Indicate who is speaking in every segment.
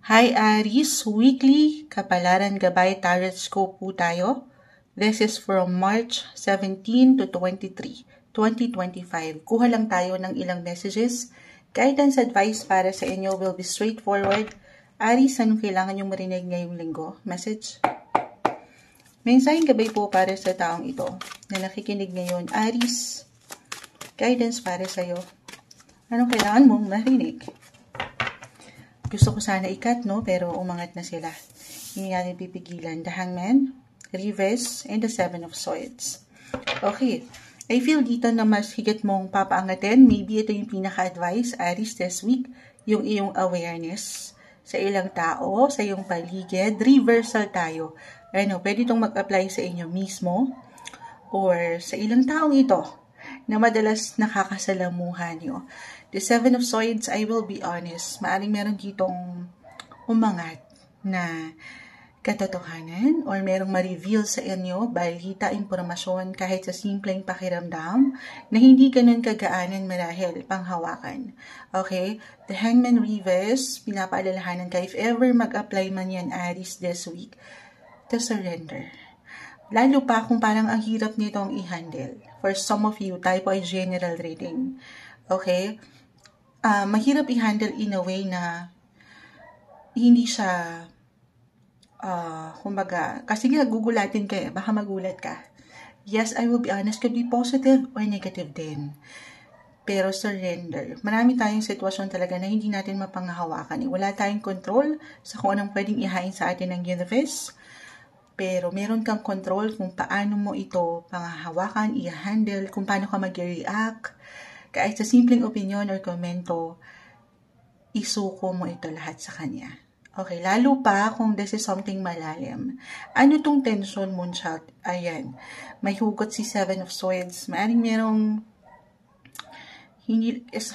Speaker 1: Hi Aries, weekly Kapalaran Gabay Tarot Scope po tayo. This is from March 17 to 23, 2025. Kuha lang tayo ng ilang messages. Guidance advice para sa inyo will be straightforward. Aries, anong kailangan nyo marinig ngayong linggo? Message. Mensaheng gabay po para sa taong ito na nakikinig ngayon. Aries, guidance para sa'yo. Anong kailangan mong marinig? Gusto ko sana ikat, no? Pero umangat na sila. Hindi natin pipigilan. The Hangman, Reverse, and the Seven of Swords. Okay. I feel dito na mas higit mong papaangatin. Maybe ito yung pinaka-advice, Aries, this week. Yung iyong awareness sa ilang tao, sa iyong paligid. Reversal tayo. Ano, pwede itong mag-apply sa inyo mismo or sa ilang taong ito na madalas nakakasalamuhan nyo. The Seven of Swords, I will be honest, maaring meron ditong umangat na katotohanan or merong ma-reveal sa inyo, balita, impormasyon, kahit sa simpleng pakiramdam na hindi ganun kagaanan marahil panghawakan. Okay? The Hangman Reverse, pinapaalalahanan ka if ever mag-apply man yan, Aries, this week, to surrender. Lalo pa kung parang ang hirap nitong i-handle. For some of you, tayo po ay general reading. Okay? Mahirap i-handle in a way na hindi siya, kumbaga, kasi nga gugulatin ka baka magulat ka. Yes, I will be honest, could be positive or negative din. Pero surrender. Marami tayong sitwasyon talaga na hindi natin mapanghahawakan. Wala tayong control sa kung anong pwedeng ihain sa atin ng universe. Pero meron kang control kung paano mo ito panghahawakan, i-handle, kung paano ka mag-react. Kahit sa simpleng opinion or komento, isuko mo ito lahat sa kanya. Okay, lalo pa kung this is something malalim. Ano tong tension, Moonchild? Ayan, may hugot si Seven of Swords. Maaring merong,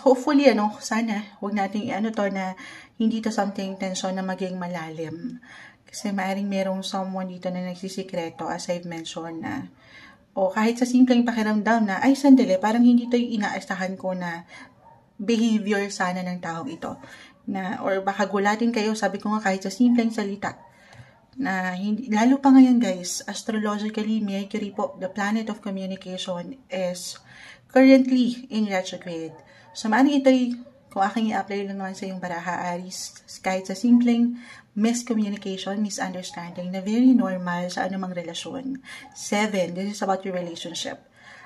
Speaker 1: hopefully, sana, huwag nating to na hindi to something tension na maging malalim. Kasi maaring merong someone dito na nagsisikreto, as I've mentioned na, o kahit sa simpleng pakiramdam na, ay sandali, parang hindi ito yung inaasahan ko na behavior sana ng taong ito. Na, or baka gulatin kayo, sabi ko nga kahit sa simpleng salita. Na hindi, lalo pa ngayon guys, astrologically, Mercury po, the planet of communication, is currently in retrograde. So maaring ito'y, kung aking i-apply lang naman sa yung baraha, Aries, kahit sa simpleng miscommunication, misunderstanding, na very normal sa anumang relasyon. 7, this is about your relationship.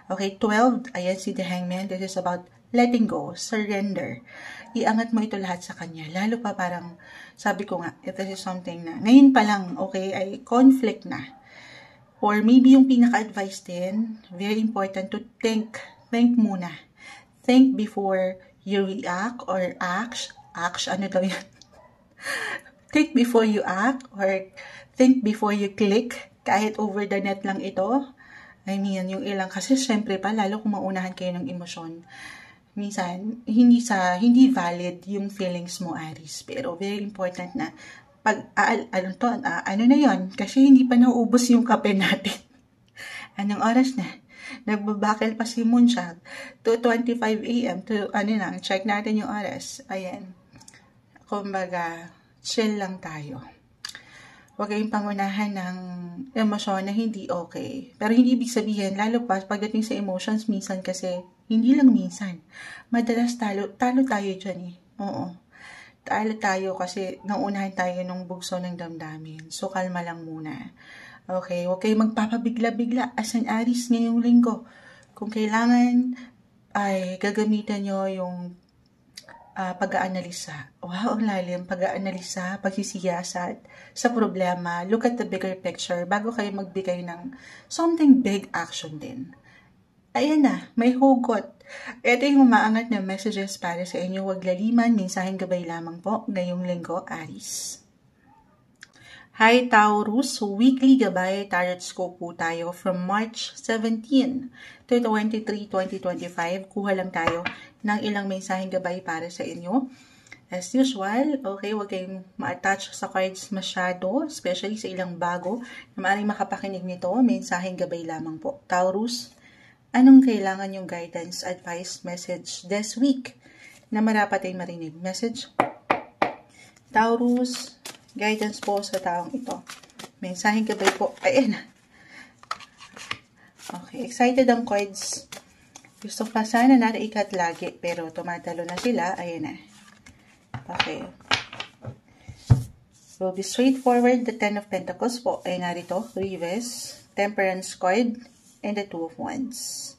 Speaker 1: Okay, 12, ayan si The Hangman, this is about letting go, surrender. Iangat mo ito lahat sa kanya. Lalo pa parang, sabi ko nga, if this is something na, ngayon pa lang, okay, ay conflict na. Or maybe yung pinaka-advice din, very important to think muna. Think before you react or act, ano daw yan? Think before you act or think before you click. Kahit over the net lang ito. I mean, yung ilang kasi syempre pa, lalo kung maunahan kayo ng emosyon. Minsan, hindi valid yung feelings mo, Aries. Pero very important na pag, ano na yon? Kasi hindi pa nauubos yung kape natin. Anong oras na? Nagbabakil pa si Moonchild. 2:25 AM. Check natin yung oras. Ayan. Kumbaga, chill lang tayo. Huwag kayong pangunahan ng emosyon na hindi okay. Pero hindi ibig sabihin, lalo pa pagdating sa emotions, minsan kasi, hindi lang minsan. Madalas talo tayo dyan eh. Oo. Talo tayo kasi naunahan tayo ng bugso ng damdamin. So, kalma lang muna. Okay, huwag kayong magpapabigla-bigla as an Aries ngayong linggo. Kung kailangan, ay gagamitan nyo yung pag-aanalisa. Wow, ang lalim. Pag-aanalisa, pagsisiyasat sa problema. Look at the bigger picture bago kayo magbigay ng something big action din. Ayan na, may hugot. Ito yung umaangat na messages para sa inyo. Huwag laliman, mensaheng gabay lamang po ngayong linggo, Aries. Hi Taurus, weekly gabay tarot scope po tayo from March 17 to 23, 2025. Kuha lang tayo ng ilang mensaheng gabay para sa inyo. As usual, okay, huwag kayong ma-attach sa cards masyado, especially sa ilang bago na maaaring makapakinig nito. Mensaheng gabay lamang po. Taurus, anong kailangan yung guidance, advice, message this week na marapat ay marinig? Message. Taurus, guidance po sa taong ito. Mensaheng gabay po. Ayan na. Okay, excited ang cards. Gusto pa sana na ikat lagi, pero tumatalo na sila. Ayan na. Okay. Will be straightforward. The Ten of Pentacles po ay narito. Reverse, Temperance card, and the Two of Wands.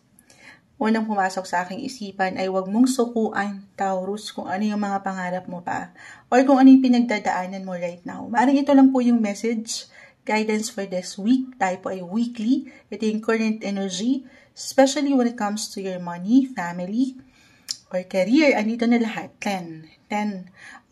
Speaker 1: Unang pumasok sa aking isipan ay huwag mong sukuan, Taurus, kung ano yung mga pangarap mo pa. Or kung ano yung pinagdadaanan mo right now. Maaaring ito lang po yung message, guidance for this week. Tayo po ay weekly. Ito yung current energy. Especially when it comes to your money, family, or career. Andito na lahat. 10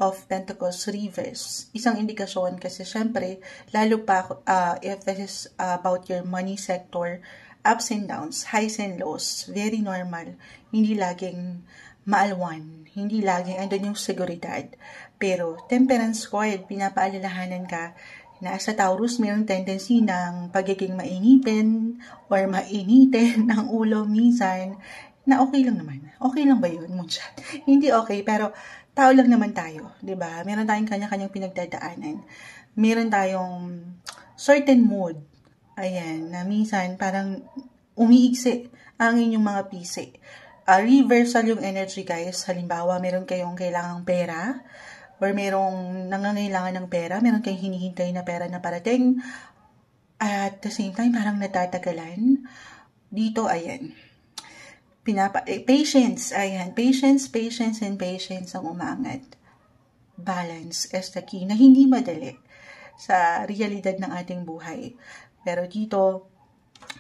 Speaker 1: of Pentacles reverse. Isang indikasyon kasi syempre, lalo pa if this is about your money sector, ups and downs, highs and lows, very normal. Hindi laging maalwan. Hindi laging andun yung seguridad. Pero, temperance card, pinapaalalahanan ka na sa Taurus, mayroong tendency ng pagiging mainitin or mainitin ng ulo minsan na okay lang naman. Okay lang ba yun, Moonshot? Hindi okay, pero tao lang naman tayo, 'di ba? Meron tayong kanya-kanyang pinagdadaanan. Meron tayong certain mood. Ayan, na minsan parang umiigsi ang inyong mga pisi. Reversal yung energy, guys. Halimbawa, meron kayong kailangang pera or merong nangangailangan ng pera, meron kayong hinihintay na pera na parating. At the same time, parang natatagalan. Dito, ayan. Patience, ayan. Patience ang umangat. Balance is the key na hindi madali sa realidad ng ating buhay. Pero dito,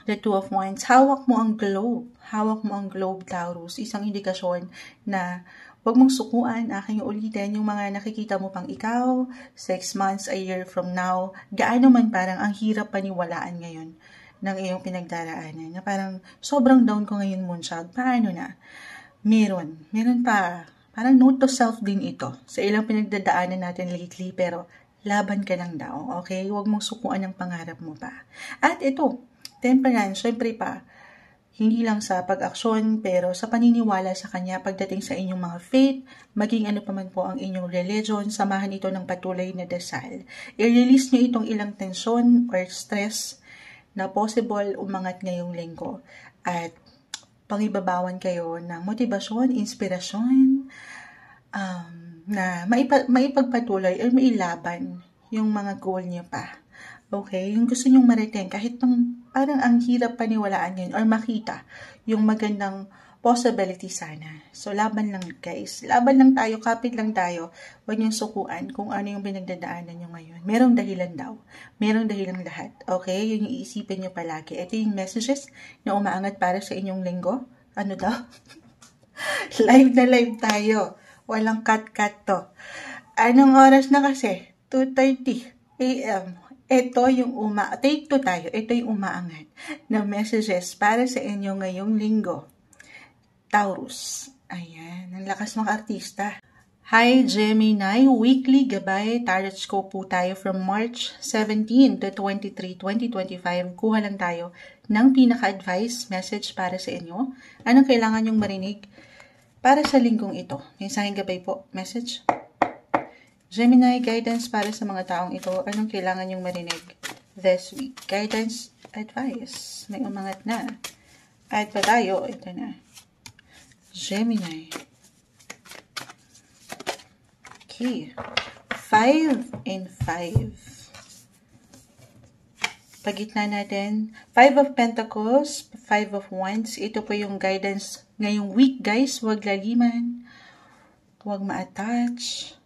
Speaker 1: the Two of Wands, hawak mo ang globe. Hawak mo ang globe, Taurus. Isang indikasyon na huwag mong sukuan, aking ulitin, yung mga nakikita mo pang ikaw, 6 months, a year from now, gaano man parang ang hirap paniwalaan ngayon ng iyong pinagdaraanan. Na parang sobrang down ko ngayon, Moonshot. Paano na? Meron pa. Parang note to self din ito sa ilang pinagdadaanan natin lately, pero laban ka lang daw, okay? Huwag mong sukuan ang pangarap mo pa. At ito, temperance, syempre pa, hindi lang sa pag-aksyon, pero sa paniniwala sa Kanya pagdating sa inyong mga faith, maging ano pa man po ang inyong religion, samahan ito ng patuloy na dasal. I-release nyo itong ilang tensyon or stress na possible umangat ngayong linggo. At pangibabawan kayo ng motibasyon, inspirasyon, na maipagpatuloy or mailaban yung mga goal niyo pa. Okay? Yung gusto nyong marating, kahit parang ang hirap paniwalaan yun or makita yung magandang possibility sana. So, laban lang, guys. Laban lang tayo, kapit lang tayo. Huwag niyong sukuan kung ano yung pinagdadaanan nyo ngayon. Merong dahilan daw. Merong dahilan lahat. Okay? Yun yung iisipin nyo palagi. Ito yung messages na umaangat para sa inyong linggo. Ano daw? Live na live tayo. Walang cut-cut to. Anong oras na kasi? 2:30 a.m. Ito yung take 2 tayo. Ito yung umaangat na messages para sa inyo ngayong linggo. Taurus. Ayan. Ang lakas mga artista. Hi, Gemini. Weekly Gabay Tarot Scope po tayo from March 17 to 23, 2025. Kuha lang tayo ng pinaka-advice message para sa inyo. Anong kailangan nyong marinig para sa linggong ito? Mensaheng gabay po. Message. Gemini, guidance para sa mga taong ito. Anong kailangan nyong marinig this week? Guidance, advice. May umangat na. At pa tayo. Ito na. Gemini. Okay. 5 and 5. Pagitna natin, 5 of Pentacles, 5 of Wands. Ito po yung guidance ngayong week, guys. Huwag laliman. Huwag ma-attach.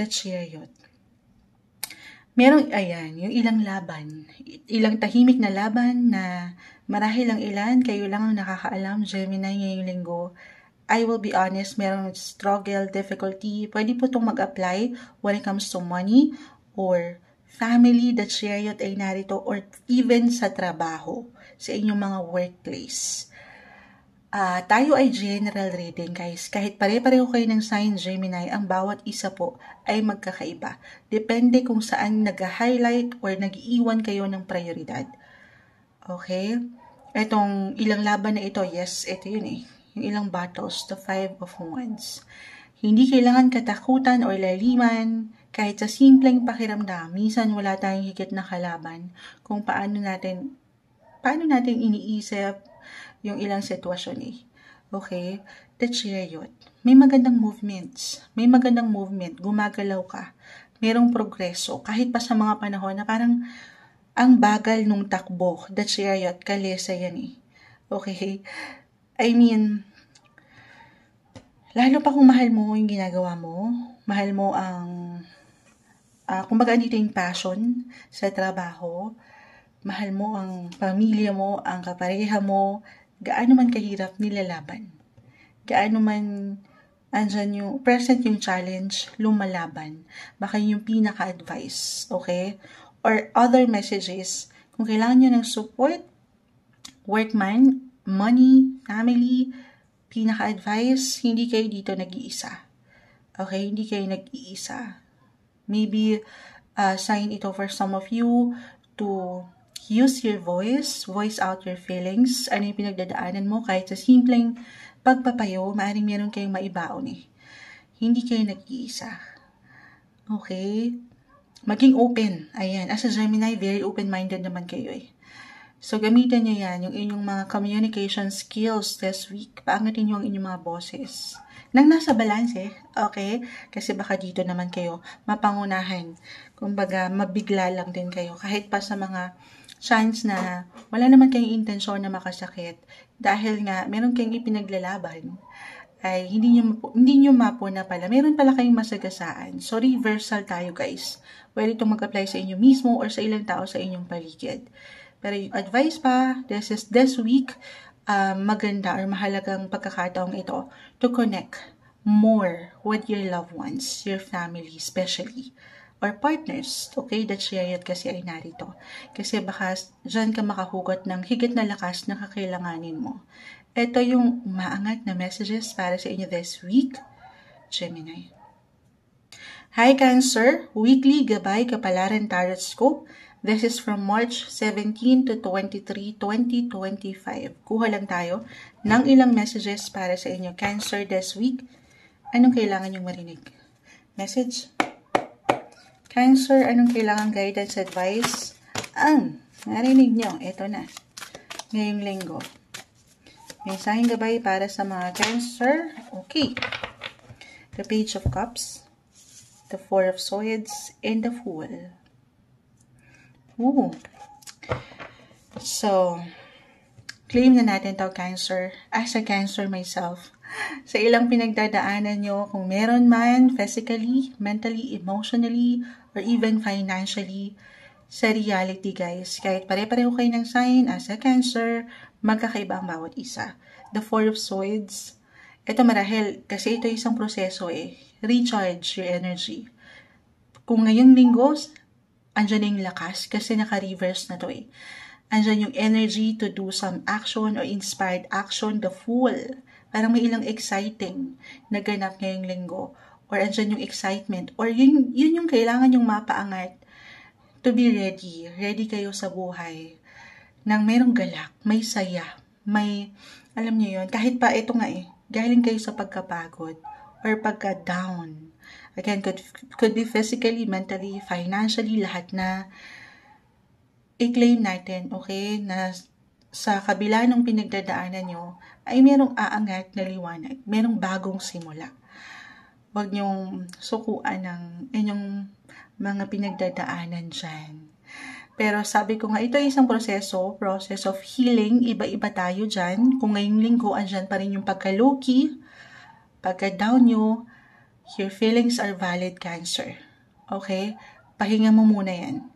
Speaker 1: The Chariot. Merong, ayan, yung ilang laban. Ilang tahimik na laban na marahil ang ilan, kayo lang ang nakakaalam, Gemini, ngayong linggo. I will be honest, merong struggle, difficulty. Pwede po itong mag-apply when it comes to money or family. The Chariot ay narito, or even sa trabaho, sa inyong mga workplace. Tayo ay general reading, guys. Kahit pare-pareho kayo ng sign Gemini, ang bawat isa po ay magkakaiba. Depende kung saan nag-highlight or nag-iwan kayo ng prioridad. Okay? Itong ilang laban na ito, yes, ito yun eh. Yung ilang battles, the 5 of Wands. Hindi kailangan katakutan o laliman, kahit sa simpleng pakiramdam, minsan wala tayong higit na kalaban kung paano natin iniisip yung ilang sitwasyon eh. Okay? That's yun. May magandang movement, gumagalaw ka, merong progreso, kahit pa sa mga panahon na parang ang bagal nung takbo, that's yun, kalesa yan eh. Okay? I mean, lalo pa kung mahal mo yung ginagawa mo, mahal mo ang, kumbaga dito yung passion sa trabaho, mahal mo ang pamilya mo, ang kapareha mo, gaano man kahirap nilalaban. Gaano man andyan yung present yung challenge, lumalaban. Baka yung pinaka-advice, okay? Or other messages, kung kailangan nyo ng support, work man, money, family, pinaka-advice, hindi kayo dito nag-iisa. Okay? Hindi kayo nag-iisa. Maybe, sign ito for some of you to use your voice out your feelings, ano yung pinagdadaanan mo, kahit sa simpleng pagpapayo, maaaring meron kayong maibaon eh. Hindi kayo nag-iisa. Okay? Maging open. Ayan, as a Gemini, very open-minded naman kayo eh. So, gamitin nyo yan, yung inyong mga communication skills this week. Paangatin nyo ang inyong mga boses. Nang nasa balance eh, okay? Kasi baka dito naman kayo mapangunahan. Kumbaga, mabigla lang din kayo. Kahit pa sa mga chance na wala naman kayong intensyon na makasakit. Dahil nga, meron kayong ipinaglalaban. Ay hindi nyo mapo na pala. Meron pala kayong masagasaan. So, reversal tayo guys. Pwede itong mag-apply sa inyo mismo or sa ilang tao sa inyong paligid. Pero yung advice pa, this week, maganda or mahalagang pagkakataong ito to connect more with your loved ones, your family especially, or partners. Okay, that's yayat kasi ay narito. Kasi baka dyan ka makahugot ng higit na lakas na kakailanganin mo. Ito yung umaangat na messages para sa inyo this week, Gemini. Hi Cancer, weekly Gabay Kapalaran Tarot Scope. This is from March 17 to 23, 2025. Kuha lang tayo ng ilang messages para sa inyo, Cancer, this week. Anong kailangan nyong marinig? Message? Cancer, anong kailangan guidance, advice? Ang narinig nyo, ito na. Ngayong linggo. Mensaheng gabay para sa mga Cancer. Okay. The Page of Cups, the Four of Swords, and the Fool. Ooh. So, claim na natin to Cancer. As a Cancer myself, sa ilang pinagdadaanan nyo, kung meron man, physically, mentally, emotionally, or even financially, sa reality guys, kahit pare-pareho kayo ng sign as a Cancer, magkakaiba ang bawat isa. The Four of Swords, ito marahil, kasi ito isang proseso eh. Recharge your energy. Kung ngayong linggo, andyan yung lakas kasi naka-reverse na to eh. Andyan yung energy to do some action or inspired action, the Fool. Parang may ilang exciting na ganap ngayong linggo. Or andyan yung excitement. Or yun yung kailangan yung mapaangat to be ready. Ready kayo sa buhay. Nang merong galak, may saya, may, alam niyo yun, kahit pa ito nga eh, galing kayo sa pagkapagod or pagka-down. Again, could be physically, mentally, financially, lahat na i-claim natin, okay, na sa kabila ng pinagdadaanan nyo, ay merong aangat na liwanag, merong bagong simula. Huwag nyong sukuan ng inyong mga pinagdadaanan dyan. Pero sabi ko nga, ito ay isang process of healing, iba-iba tayo dyan. Kung ngayong linggo, andyan pa rin yung pagka-low-key, pagka-down nyo, your feelings are valid, Cancer. Okay? Pahinga mo muna yan.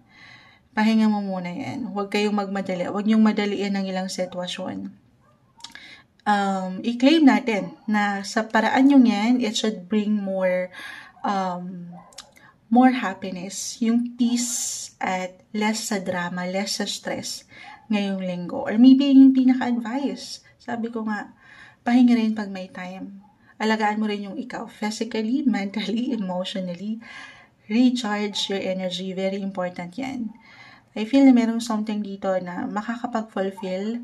Speaker 1: Huwag kayong magmadali. Huwag niyong madaliin ang ilang sitwasyon. I-claim natin na sa paraan yung yan, it should bring more happiness. Yung peace at less sa drama, less sa stress ngayong linggo. Or maybe yung pinaka-advice. Sabi ko nga, pahinga rin pag may time. Alagaan mo rin yung ikaw, physically, mentally, emotionally. Recharge your energy. Very important yan. I feel na merong something dito na makakapag-fulfill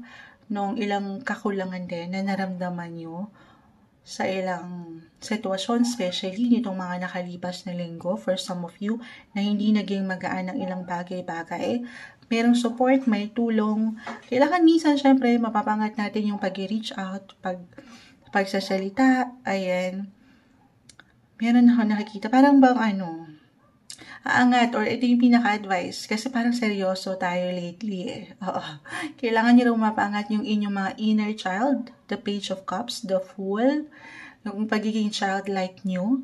Speaker 1: nung ilang kakulangan din na naramdaman nyo sa ilang sitwasyon, especially nitong mga nakalipas na linggo, for some of you na hindi naging magaan ng ilang bagay-bagay. Merong support, may tulong. Kailangan minsan, syempre, mapapangat natin yung pag-reach out, pagsasalita, ayan. Meron ako nakikita, parang bang aangat, or ito yung pinaka-advice, kasi parang seryoso tayo lately eh. Oo. Kailangan nyo rin mapaangat yung inyong mga inner child, the Page of Cups, the Fool, yung pagiging childlike nyo.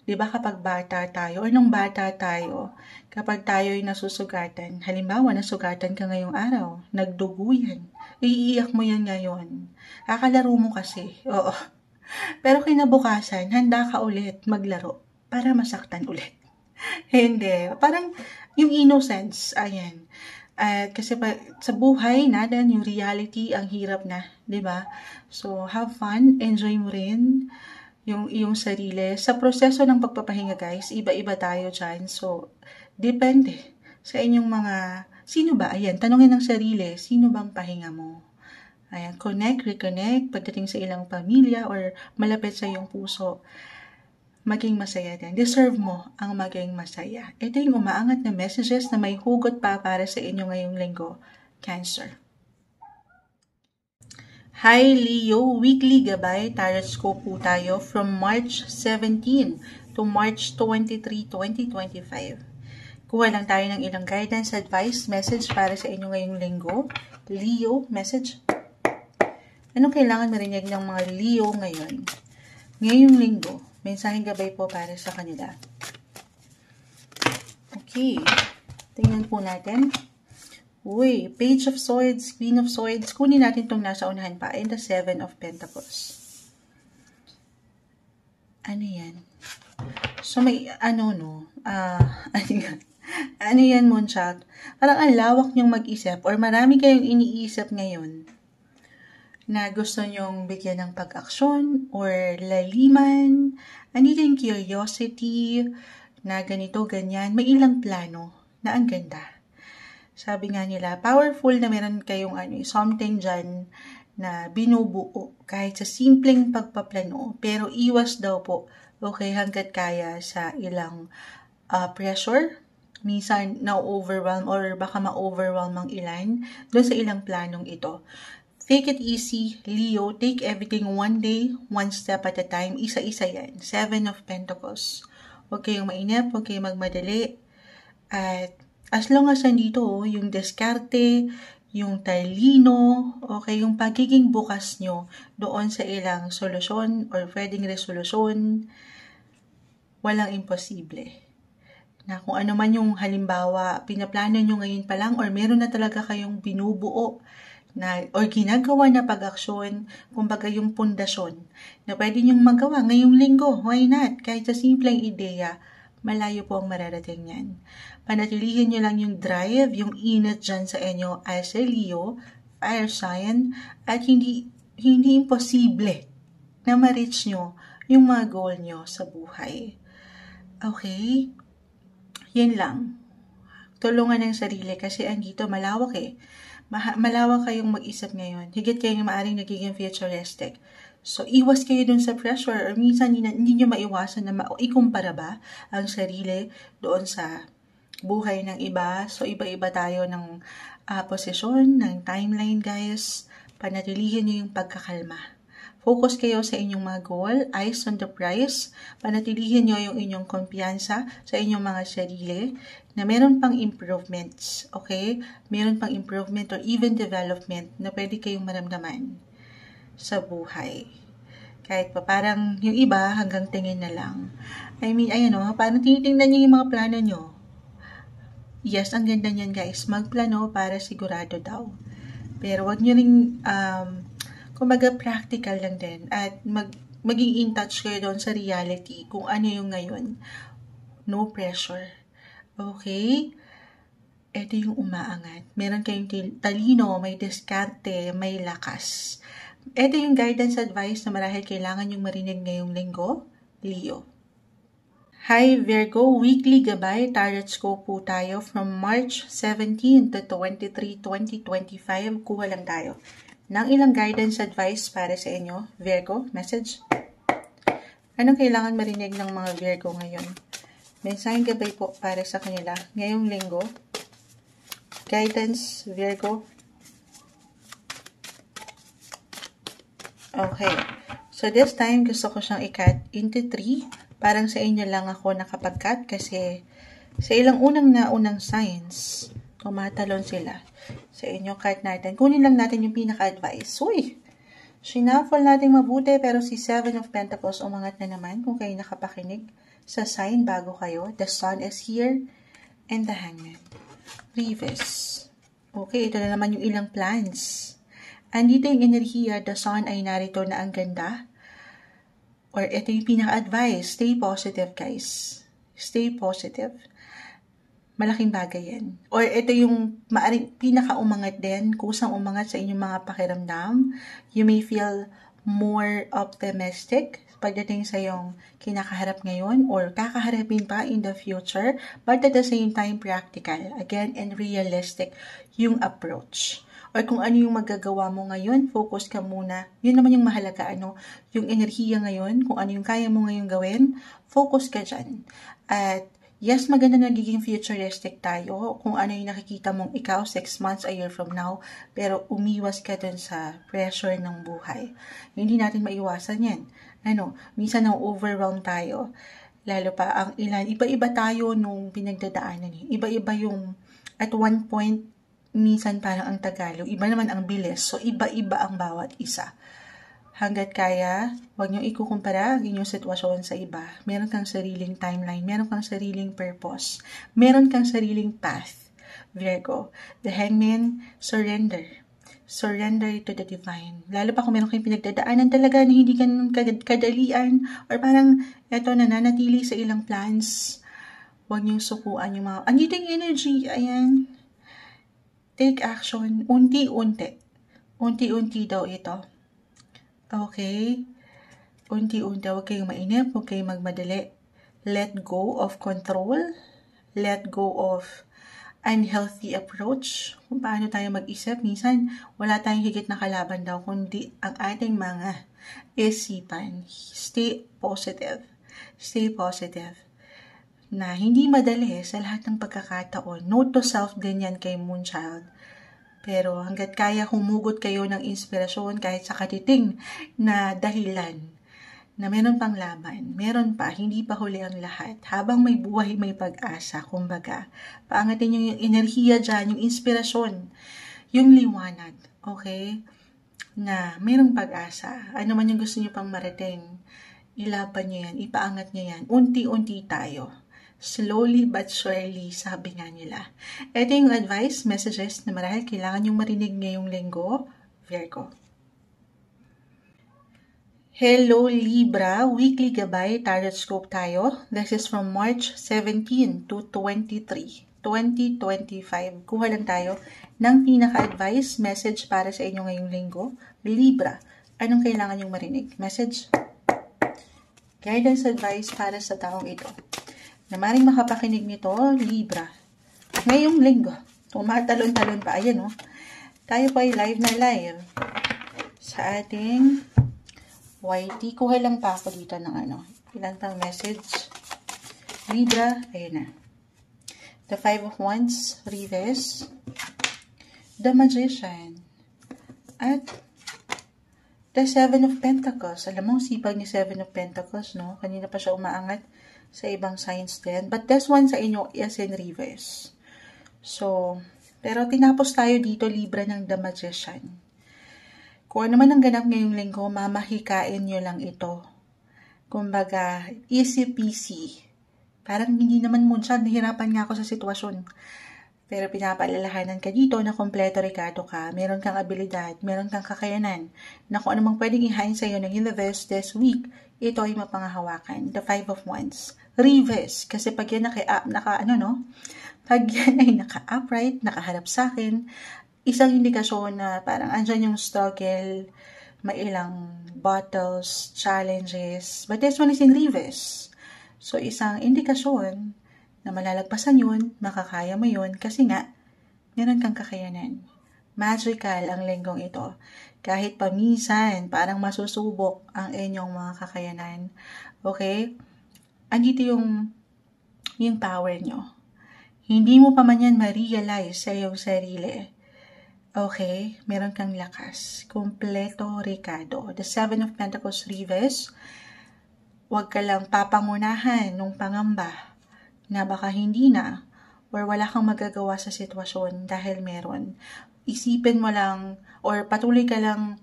Speaker 1: Diba kapag bata tayo, or nung bata tayo, kapag tayo ay nasusugatan, halimbawa nasugatan ka ngayong araw, nagdugo yan, iiyak mo yan ngayon. Kakalaro mo kasi, oo. Pero kinabukasan, handa ka ulit maglaro para masaktan ulit. Hindi. Parang yung innocence, ayan. Kasi sa buhay natin, yung reality, ang hirap na, di ba? So, have fun, enjoy mo rin yung iyong sarili. Sa proseso ng pagpapahinga, guys, iba-iba tayo dyan. So, depende sa inyong sino ba? Ayan, tanongin ng sarili, sino bang pahinga mo? Ayan, connect, reconnect, pagdating sa ilang pamilya or malapit sa iyong puso, maging masaya din. Deserve mo ang maging masaya. Ito yung umaangat na messages na may hugot pa para sa inyo ngayong linggo, Cancer. Hi Leo, weekly gabay, tarot scope po tayo from March 17 to March 23, 2025. Kuha lang tayo ng ilang guidance, advice, message para sa inyo ngayong linggo. Leo, message. Anong kailangan marinig ng mga Leo ngayon? Ngayong linggo, mensaheng gabay po para sa kanila. Okay, tingnan po natin. Uy, Page of Swords, Queen of Swords. Kunin natin itong nasa unahan pa. And the Seven of Pentacles. Ano yan? So may, ano yan? Ano yan, Moonshot? Parang ang lawak niyong mag-isip or marami kayong iniisip ngayon na gusto nyong bigyan ng pag-aksyon or laliman. Andito yung curiosity na ganito, ganyan. May ilang plano na ang ganda. Sabi nga nila, powerful na meron kayong something dyan na binubuo kahit sa simpleng pagpaplano. Pero iwas daw po, okay, hanggat kaya sa ilang pressure. Minsan na-overwhelm or baka ma-overwhelm ang ilan doon sa ilang planong ito. Take it easy, Leo. Take everything one day, one step at a time. Isa-isa yan. Seven of Pentacles. Huwag kayong mainip, huwag kayong magmadali. At as long as nandito, yung diskarte, yung talino, okay, yung pagiging bukas nyo doon sa ilang solusyon or pwedeng resolusyon, walang imposible. Na kung ano man yung halimbawa, pinaplano nyo ngayon pa lang or meron na talaga kayong binubuo na, or ginagawa na pag-aksyon, kumbaga yung pundasyon, na pwede nyong magawa ngayong linggo. Why not? Kahit sa simpleng ideya, malayo po ang mararating yan. Panatilihin nyo lang yung drive, yung init dyan sa inyo as a Leo, fire sign, at hindi imposible na ma-reach nyo yung mga goal nyo sa buhay. Okay? Yan lang. Tulungan ng sarili kasi andito malawak eh. Malawak kayong mag-isip ngayon. Higit kayong maaaring nagiging futuristic. So, iwas kayo dun sa pressure or minsan hindi nyo maiwasan na ikumpara ba ang sarili doon sa buhay ng iba. So, iba-iba tayo ng posisyon, ng timeline, guys. Panatilihin nyo yung pagkakalma. Focus kayo sa inyong mga goal, eyes on the prize. Panatilihin nyo yung inyong kumpiyansa sa inyong mga sarili na meron pang improvements, okay? Meron pang improvement or even development na pwede kayong maramdaman sa buhay. Kahit pa parang yung iba hanggang tingin na lang. I mean, ayun o, parang tinitingnan nyo yung mga plano nyo. Yes, ang ganda niyan guys. Magplano para sigurado daw. Pero wag nyo ring, kumbaga practical lang din. At maging in touch kayo doon sa reality kung ano yung ngayon. No pressure. Okay? Ito yung umaangat. Meron kayong talino, may diskarte, may lakas. Ito yung guidance advice na marahil kailangan yung marinig ngayong linggo, Leo. Hi Virgo, weekly gabay, tarot scope po tayo from March 17 to 23, 2025. Kuha lang tayo ng ilang guidance advice para sa inyo, Virgo, message. Anong kailangan marinig ng mga Virgo ngayon? Mensaheng gabay po para sa kanila ngayong linggo. Guidance, Virgo. Okay. So, this time, gusto ko siyang i-cut into 3. Parang sa inyo lang ako nakapag-cut kasi sa ilang unang signs, tumatalon sila. Sa inyo, cut natin. Kunin lang natin yung pinaka-advice. Uy! Shuffle natin mabuti pero si Seven of Pentacles umangat na naman kung kayo nakapakinig sa sign bago kayo. The Sun is here and the Hangman. Reverse. Okay, ito na naman yung ilang plans. Andito yung enerhiya, the Sun ay narito na ang ganda. Or ito yung pinaka-advice. Stay positive, guys. Stay positive. Malaking bagay yan. Or ito yung maaring pinaka-umangat din, kusang umangat sa inyong mga pakiramdam. You may feel more optimistic pagdating sa yung kinakaharap ngayon or kakaharapin pa in the future. But at the same time, practical. Again, and realistic yung approach. Or kung ano yung magagawa mo ngayon, focus ka muna. Yun naman yung mahalaga, yung enerhiya ngayon, kung ano yung kaya mo ngayon gawin, focus ka dyan. At yes, maganda nagiging futuristic tayo kung ano yung nakikita mong ikaw 6 months, a year from now, pero umiwas ka dun sa pressure ng buhay. Hindi natin maiwasan yan. Minsan na-overwhelm tayo. Lalo pa ang ilan, iba-iba tayo nung pinagdadaanan. Iba-iba yung, at one point, minsan parang ang Tagalog, iba naman ang bilis. So, iba-iba ang bawat isa. Hanggat kaya, huwag niyong ikukumpara ang inyong sitwasyon sa iba. Meron kang sariling timeline, meron kang sariling purpose, meron kang sariling path. Virgo, the Hangman, surrender. Surrender to the divine. Lalo pa kung meron kayong pinagdadaanan talaga na hindi ganun kadalian or parang eto nananatili sa ilang plans. Huwag niyong sukuan yung mga, andito yung energy, ayan. Take action, unti-unti. Unti-unti daw ito. Okay? Unti-unti, huwag kayong mainip, huwag kayong magmadali. Let go of control. Let go of unhealthy approach. Kung paano tayo mag-isip, minsan wala tayong higit na kalaban daw, kundi ang ating mga isipan. Stay positive. Stay positive. Na hindi madali sa lahat ng pagkakataon. Note to self din yan kay Moonchild. Pero hanggat kaya humugot kayo ng inspirasyon kahit sa katiting na dahilan na meron pang laban, meron pa, hindi pa huli ang lahat. Habang may buhay, may pag-asa, kumbaga. Paangatin nyo yung enerhiya dyan, yung inspirasyon, yung liwanag, okay? Na merong pag-asa. Ano man yung gusto nyo pang marating, ilaban nyo yan, ipaangat nyo yan. Unti-unti tayo. Slowly but surely, sabi nga nila. Ito yung advice, messages na marahil kailangan yung marinig ngayong linggo, Virgo. Hello Libra, weekly gabay, tarot scope tayo. This is from March 17 to 23, 2025. Kuha lang tayo ng pinaka-advice, message para sa inyo ngayong linggo. Libra, anong kailangan yung marinig? Message, guidance, advice para sa taong ito. Na maring makapakinig nito, Libra. Ngayong linggo, tumatalon-talon pa. Ayan, tayo po ay live na live sa ating YT. Kuha lang pa ako dito ng ilan pang message. Libra, ayan na. The Five of Wands, reverse. The Magician. At the Seven of Pentacles. Alam mo, sipag ni Seven of Pentacles, no? Kanina pa siya umaangat sa ibang signs din. But this one sa inyo is in reverse. So, pero tinapos tayo dito, Libra, ng The Magician. Kung ano man ang ganap ngayong linggo, mamahikain nyo lang ito. Kumbaga, easy peasy. Parang hindi naman munsan, nahirapan nga ako sa sitwasyon. Pero pinapaalalahanan ka dito na kompleto Ricardo ka, meron kang abilidad, meron kang kakayanan, na kung anumang pwedeng ihain sa iyo ng universe this week, ito ay mapangahawakan. The Five of Wands. Reverse. Kasi pag yan pag yan ay naka-upright, nakaharap sa akin, isang indikasyon na parang andyan yung struggle, may ilang battles, challenges, but this one is in reverse. So, isang indikasyon na malalagpasan yun, makakaya mo yun, kasi nga, meron kang kakayanan. Magical ang linggong ito. Kahit paminsan, parang masusubok ang inyong mga kakayanan. Okay? Andito yung power nyo. Hindi mo pa man yan ma-realize sa iyong sarili. Okay? Meron kang lakas. Kompleto Ricardo. The Seven of Pentacles reverse. Huwag ka lang papangunahan nung pangamba na baka hindi na or wala kang magagawa sa sitwasyon dahil meron. Isipin mo lang or patuloy ka lang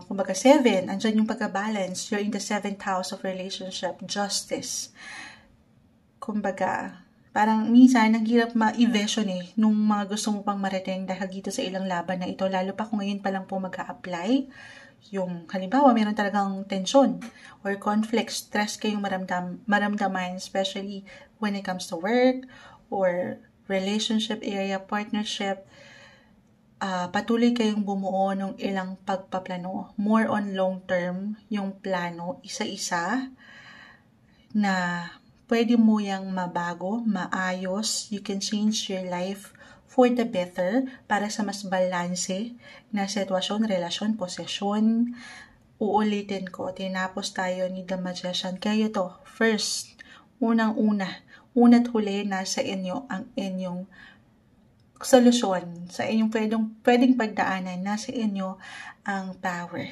Speaker 1: kumbaga 7, andyan yung pagka-balance. You're in the 7th house of relationship, justice. Kumbaga, parang minsan, ang hirap ma-evasion nung mga gusto mo pang marating dahil dito sa ilang laban na ito, lalo pa kung ngayon pa lang po mag-a-apply. Yung, halimbawa, meron talagang tension or conflict, stress kayong maramdaman, especially when it comes to work or relationship area, partnership. Patuloy kayong bumuo ng ilang pagpaplano. More on long term, yung plano, isa-isa, na pwede mo yang mabago, maayos. You can change your life for the better para sa mas balanse na sitwasyon, relasyon, posesyon. Uulitin ko, tinapos tayo ni The Magician. Kayo to, first, una't huli, nasa inyo ang inyong solusyon. Sa inyong pwedeng pagdaanan, nasa inyo ang power.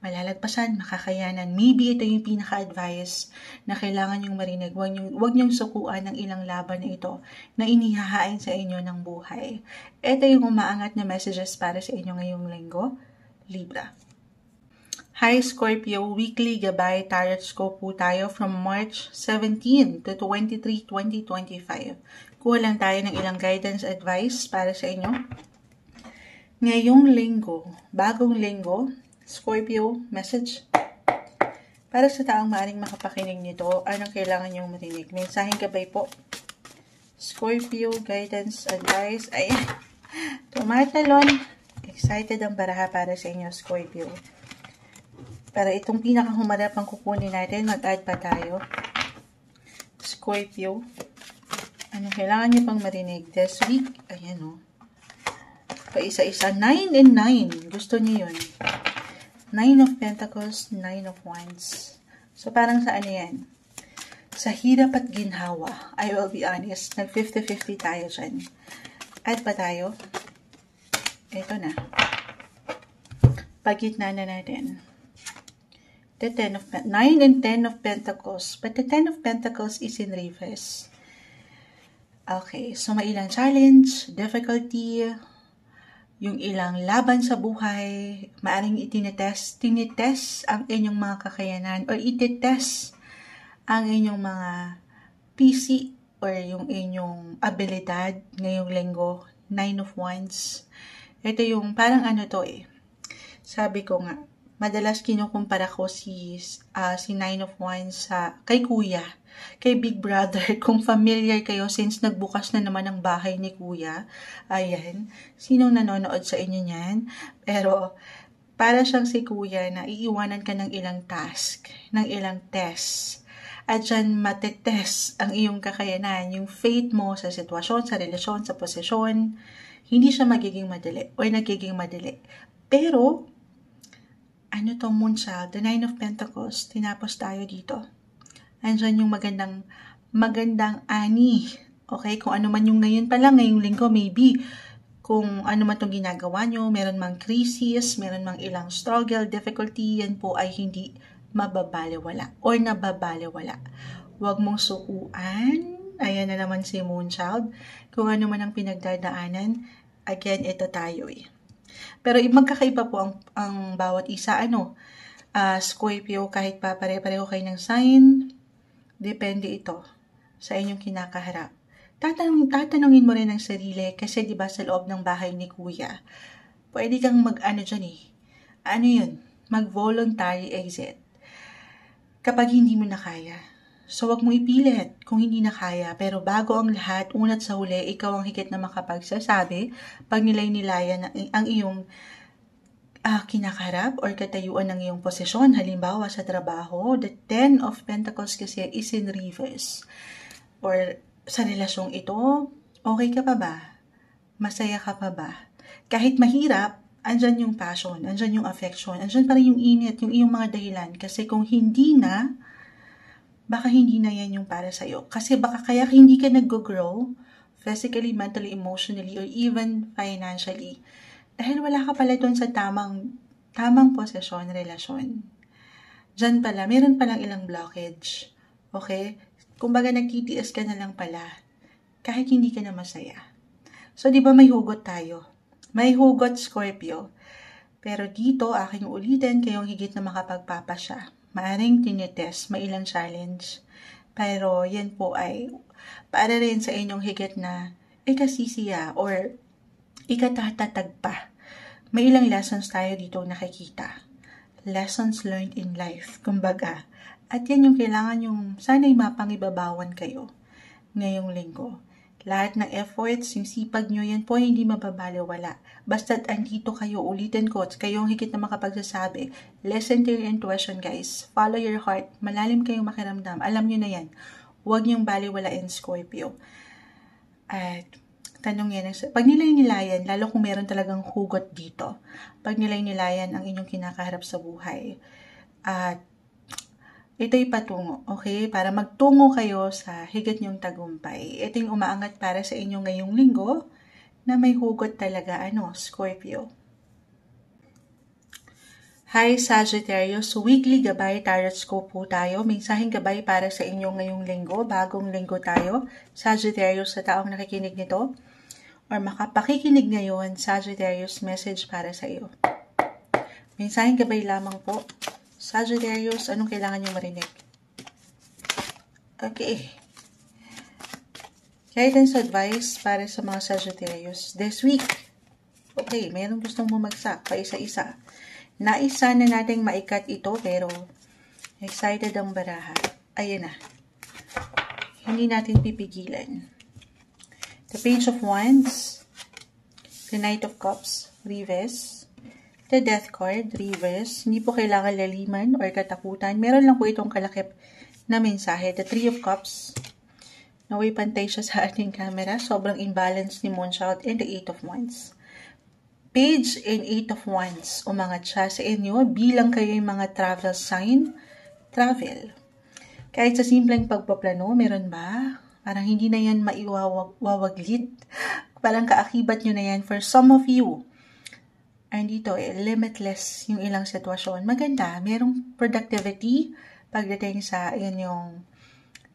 Speaker 1: Malalagpasan, makakayanan. Maybe ito yung pinaka-advice na kailangan yung marinig. Huwag niyong sukuan ng ilang laban na ito na inihahain sa inyo ng buhay. Ito yung umaangat na messages para sa inyo ngayong linggo, Libra. Hi Scorpio, weekly gabay tarot scope po tayo from March 17 to 23, 2025. Kuha lang tayo ng ilang guidance advice para sa inyo. Ngayong linggo, bagong linggo, Scorpio, message. Para sa taong maaring makapakinig nito, anong kailangan niyong marinig? Mensaheng gabay po. Scorpio, guidance advice. Ayan, tumatalon. Excited ang baraha para sa inyo, Scorpio. Para itong pinakahumarap ang kukunin natin, mag-add pa tayo. Scorpio, ano kailangan niyo pang marinig this week? Ayan o. Paisa-isa. 9 and 9. Gusto niyo yun. 9 of Pentacles, 9 of Wands. So parang sa ano yan? Sa hirap at ginhawa. I will be honest. Nag 50-50 tayo dyan. Add pa tayo. Ito na. Pagitna na natin. The 9 and 10 of Pentacles. But the 10 of Pentacles is in reverse. Okay, so may ilang challenge, difficulty, yung ilang laban sa buhay, maaring tinitest ang inyong mga kakayanan or ititest ang inyong mga PC or yung inyong abilidad ngayong linggo, 9 of Wands. Ito yung parang ano to sabi ko nga, madalas kinukumpara ko si 9 of Wands kay Kuya, kay Big Brother. Kung familiar kayo, since nagbukas na naman ang bahay ni Kuya, ayan, sinong nanonood sa inyo niyan? Pero, para siyang si Kuya na iiwanan ka ng ilang task, ng ilang test. At dyan matetest ang iyong kakayanan, yung faith mo sa sitwasyon, sa relasyon, sa posisyon. Hindi siya magiging madali o nagiging madali. Pero, ano to Moonchild, the 9 of Pentacles, tinapos tayo dito. Andyan yung magandang ani. Okay, kung ano man yung ngayon pa lang, ngayong linggo, maybe, kung ano man itong ginagawa nyo, meron mang crisis, meron mang ilang struggle, difficulty, yan po ay hindi mababaliwala or nababaliwala. Huwag mong sukuan. Ayan na naman si Moonchild. Kung ano man ang pinagdadaanan, again, ito tayo Pero magkakaiba po ang bawat isa. Scorpio, kahit pa pare-pareho kayo ng sign, depende ito sa inyong kinakaharap. Tatanungin mo rin ang sarili kasi diba sa loob ng bahay ni Kuya, pwede kang mag-voluntary exit kapag hindi mo na kaya. So, wag mo ipilit kung hindi na kaya. Pero bago ang lahat, una't sa huli, ikaw ang higit na makapagsasabi pag nilay-nilayan ang iyong kinakaharap or katayuan ng iyong posisyon. Halimbawa sa trabaho, the 10 of Pentacles kasi is in reverse. Or sa relasyong ito, okay ka pa ba? Masaya ka pa ba? kahit mahirap, andyan yung passion, andyan yung affection, andyan pa rin yung init, yung iyong mga dahilan. Kasi kung hindi na, baka hindi na yan yung para sa'yo. Kasi baka kaya hindi ka nag-grow, physically, mentally, emotionally, or even financially. Dahil wala ka pala doon sa tamang posisyon, relasyon. Diyan pala, meron palang ilang blockage. Okay? Kumbaga nagtitiis ka na lang pala, kahit hindi ka na masaya. So, di ba may hugot tayo? May hugot, Scorpio. Pero dito, aking ulitin kayong higit na makapagpapasya. Maaring tinitest, may ilang challenge. Pero yan po ay para rin sa inyong higit na ikasisiya or ikatatatag pa. May ilang lessons tayo dito nakikita. Lessons learned in life, kumbaga. At yan yung kailangan yung sana'y mapangibabawan kayo ngayong linggo. Lahat ng efforts, yung sipag nyo, yan po hindi mababaliwala. Basta't andito kayo, ulitin ko, kayong higit na makapagsasabi. Listen to your intuition, guys. Follow your heart. Malalim kayong makiramdam. Alam nyo na yan. Huwag nyong baliwalain, Scorpio. At tanong yan, pag nilay-nilayan, lalo kung meron talagang hugot dito, pag nilay-nilayan ang inyong kinakaharap sa buhay, at ito'y patungo, okay? Para magtungo kayo sa higit niyong tagumpay. Ito yung umaangat para sa inyo ngayong linggo na may hugot talaga, Scorpio. Hi, Sagittarius. Weekly gabay tarot scope po tayo. Mensaheng gabay para sa inyo ngayong linggo. Bagong linggo tayo. Sagittarius, sa taong nakikinig nito or makapakikinig ngayon, Sagittarius, message para sa iyo. Mensaheng gabay lamang po. Sagittarius, anong kailangan nyo marinig? Okay. Guidance advice para sa mga Sagittarius this week. Okay, mayroong gustong bumagsak pa isa-isa. Nais sana nating maikat ito pero excited ang baraha. Ayan na. Hindi natin pipigilan. The Page of Wands, the Knight of Cups, Reverse, the Death card, reverse. Hindi po kailangan laliman or katakutan. Meron lang po itong kalakip na mensahe. The Three of Cups. Naway pantay siya sa ating camera. Sobrang imbalance ni Moonchild. And the Eight of Wands. Page and Eight of Wands. Umangat siya sa inyo. Bilang kayo yung mga travel sign. Travel. Kahit sa simpleng pagpaplano, meron ba? Parang hindi na yan maiwawaglit. Parang kaakibat nyo na yan for some of you. Andito, limitless yung ilang sitwasyon. Maganda, merong productivity pagdating sa inyong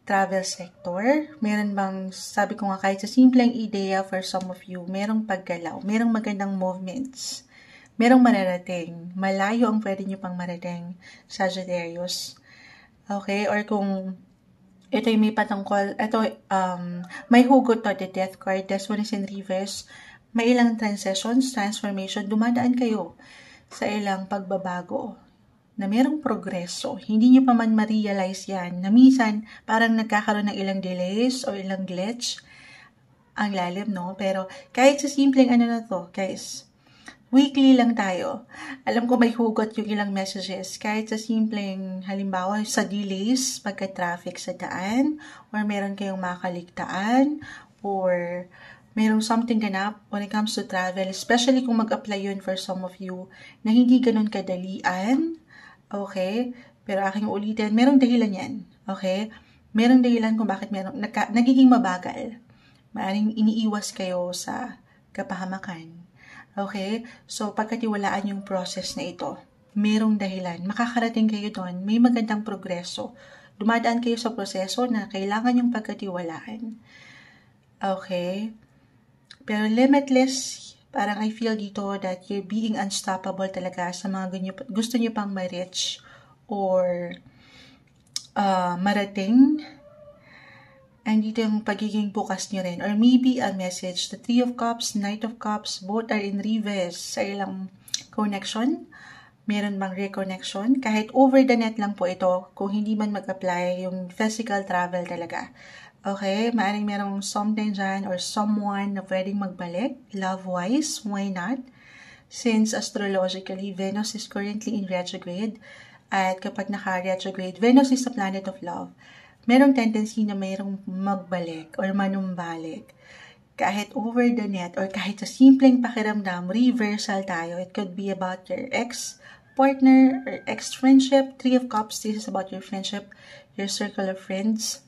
Speaker 1: travel sector. Meron bang, sabi ko nga, kahit sa simpleng ideya for some of you, merong paggalaw, merong magandang movements, merong mararating. Malayo ang pwede nyo pang marating, Sagittarius. Okay, or kung ito'y may patungkol, may hugot to, the Death card, this one is in reverse. May ilang transitions, transformation, dumadaan kayo sa ilang pagbabago na merong progreso. Hindi nyo pa man ma-realize yan na minsan parang nagkakaroon ng ilang delays o ilang glitch. Ang lalim, no? Pero kahit sa simpleng na to, guys, weekly lang tayo. Alam ko may hugot yung ilang messages. Kahit sa simpleng, halimbawa, sa delays, pagka-traffic sa daan, or meron kayong makaligtaan, or merong something ganap when it comes to travel, especially kung mag-apply yun for some of you na hindi ganun kadalian, okay? Pero aking ulitin, merong dahilan yan, okay? Merong dahilan kung bakit nagiging mabagal. Maaring iniiwas kayo sa kapahamakan, okay? So, pagkatiwalaan yung process na ito, merong dahilan. Makakarating kayo doon, may magandang progreso. Dumadaan kayo sa proseso na kailangan yung pagkatiwalaan. Okay? Pero limitless, parang I feel dito that you're being unstoppable talaga sa mga gusto nyo pang ma-reach or marating. And dito yung pagiging bukas nyo rin. Or maybe a message. The Three of Cups, Knight of Cups, both are in reverse sa ilang connection. Meron bang reconnection? Kahit over the net lang po ito, kung hindi man mag-apply yung physical travel talaga. Okay, maaaring merong something dyan or someone na pwedeng magbalik, love-wise, why not? Since astrologically, Venus is currently in retrograde, at kapag naka-retrograde, Venus is the planet of love. Merong tendency na mayroong magbalik or manumbalik. kahit over the net or kahit sa simpleng pakiramdam, reversal tayo. It could be about your ex-partner or ex-friendship. 3 of Cups, this is about your friendship, your circle of friends.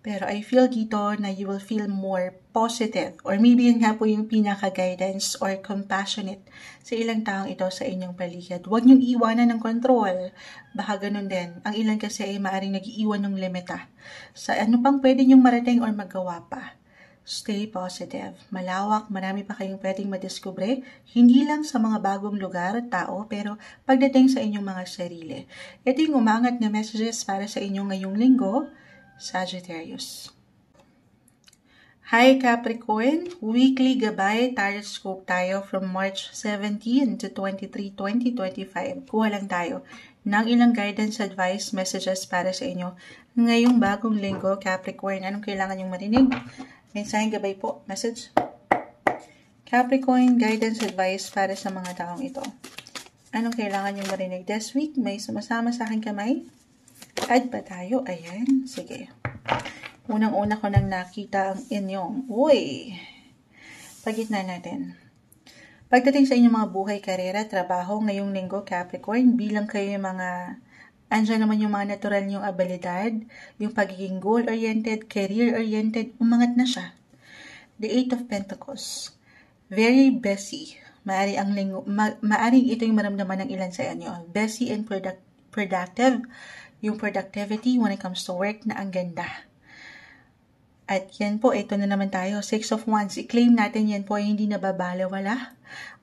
Speaker 1: Pero I feel dito na you will feel more positive or maybe yun nga po yung pinaka-guidance or compassionate sa ilang taong ito sa inyong paligid. Huwag niyong iwanan ng control. Baka ganun din. Ang ilan kasi ay maaaring nag-iiwan ng limita sa ano pang pwede niyong marating or magawa pa. Stay positive. Malawak, marami pa kayong pwedeng madiskubre, hindi lang sa mga bagong lugar at tao, pero pagdating sa inyong mga sarili. Ito yung umangat na messages para sa inyo ngayong linggo, Sagittarius. Hi Capricorn, weekly gabay horoscope tayo from March 17 to 23, 2025. Kuha lang tayo ng ilang guidance, advice, messages para sa inyo ngayong bagong linggo, Capricorn. Anong kailangan yung marinig? Mensaheng gabay po, message. Capricorn, guidance, advice para sa mga taong ito. Anong kailangan yung marinig this week? May sumasama sa aking kamay? Add pa tayo. Ayan. Sige. Unang-una ko nang nakita ang inyong. Uy! Pagitna natin. Pagdating sa inyong mga buhay, karera, trabaho, ngayong linggo, Capricorn, bilang kayo yung mga, andyan naman yung mga natural niyong abilidad, yung pagiging goal-oriented, career-oriented, umangat na siya. The Eight of Pentacles. Very busy. Maaring ito yung maramdaman ng ilan sa inyo. Busy and productive. Yung productivity when it comes to work na ang ganda. At yan po, ito na naman tayo. 6 of Wands. I-claim natin yan po ay hindi nababalewala.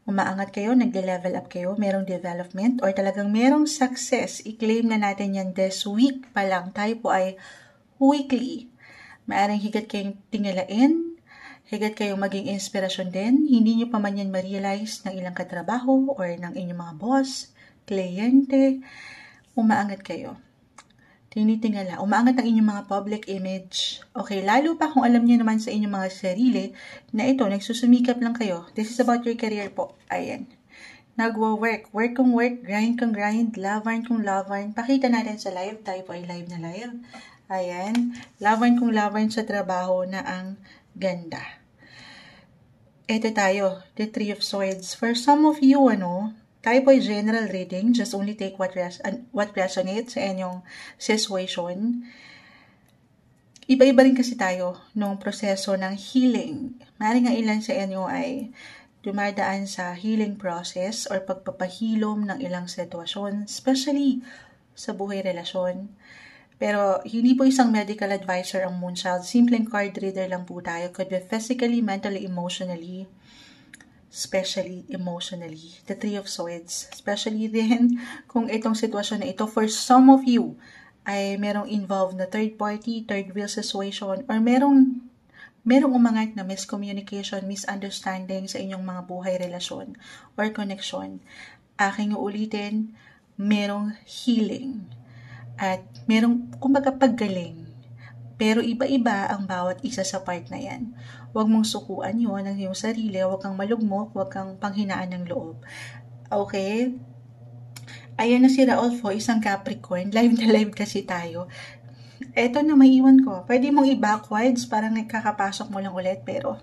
Speaker 1: Umaangat kayo, nagle-level up kayo, merong development, or talagang merong success. I-claim na natin yan this week pa lang. Tayo po ay weekly. Maaring higit kayong tingalain, higit kayong maging inspirasyon din. Hindi nyo pa man yan ma-realize ng ilang katrabaho or ng inyong mga boss, kliyente. Umaangat kayo. Tinitingala. Umaangat ang inyong mga public image. Okay, lalo pa kung alam niyo naman sa inyong mga sarili na ito, nagsusumikap lang kayo. This is about your career po. Ayan. Nagwo-work. Work kung work, grind kung grind, lavarn kung lavarn. Pakita natin sa live. Tayo po ay live na live. Ayan. Lavarn kung lavarn sa trabaho na ang ganda. Ito tayo. The Three of Swords. For some of you, tayo po ay general reading. Just only take what resonates sa inyong situation. Iba-iba rin kasi tayo nung proseso ng healing. Maaaring ang ilan sa inyo ay dumadaan sa healing process or pagpapahilom ng ilang sitwasyon, especially sa buhay relasyon. Pero hindi po isang medical advisor ang Moonchild. Simpleng card reader lang po tayo. Could be physically, mentally, emotionally. Especially emotionally. The Three of Swords. Especially din kung itong sitwasyon na ito, for some of you, ay merong involved na third party, third wheel situation, or merong umangat na miscommunication, misunderstanding sa inyong mga buhay, relasyon, or connection. Aking uulitin, merong healing. At merong, kumbaga, paggaling. Pero iba-iba ang bawat isa sa part na yan. Huwag mong sukuan yun ng iyong sarili, huwag kang malugmok, huwag kang panghinaan ng loob. Okay? Ayan na si Raulfo, isang Capricorn. Live na live kasi tayo. Eto na, maiwan ko. Pwede mong i-backwards, parang nagkakapasok mo lang ulit, pero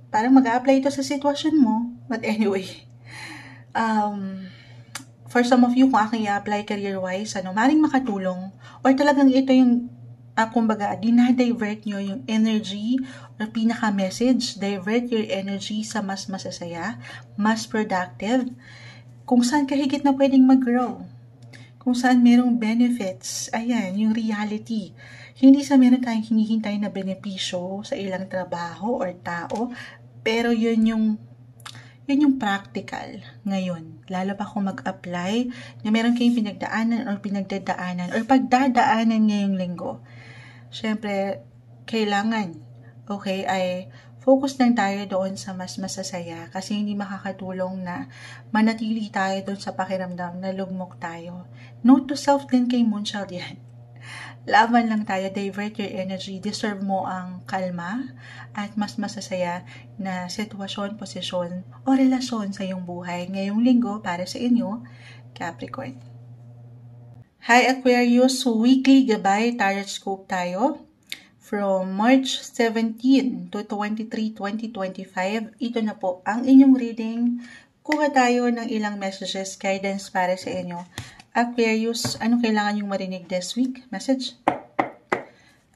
Speaker 1: parang mag-a-apply ito sa sitwasyon mo. But anyway, for some of you, kung aking i-apply career-wise, maring makatulong, or talagang ito yung kumbaga, dinadivert nyo yung energy or pinaka-message, divert your energy sa mas masasaya, mas productive, kung saan ka higit na pwedeng mag-grow, kung saan merong benefits, ayan, yung reality. Hindi sa meron tayong hinihintay na benepisyo sa ilang trabaho or tao, pero yun yung practical ngayon. Lalo pa kung mag-apply na meron kayong pinagdaanan or pinagdadaanan or pagdadaanan ngayong linggo. Siyempre, kailangan, okay, ay focus lang tayo doon sa mas masasaya kasi hindi makakatulong na manatili tayo doon sa pakiramdam na lugmok tayo. Note to self din kay Moonchild yan. Laban lang tayo, divert your energy, deserve mo ang kalma at mas masasaya na sitwasyon, posisyon o relasyon sa iyong buhay ngayong linggo para sa inyo, Capricorn. Hi Aquarius, weekly gabay horoscope tayo from March 17 to 23, 2025. Ito na po ang inyong reading. Kuha tayo ng ilang messages, guidance para sa inyo. Aquarius, anong kailangan yung marinig this week? Message?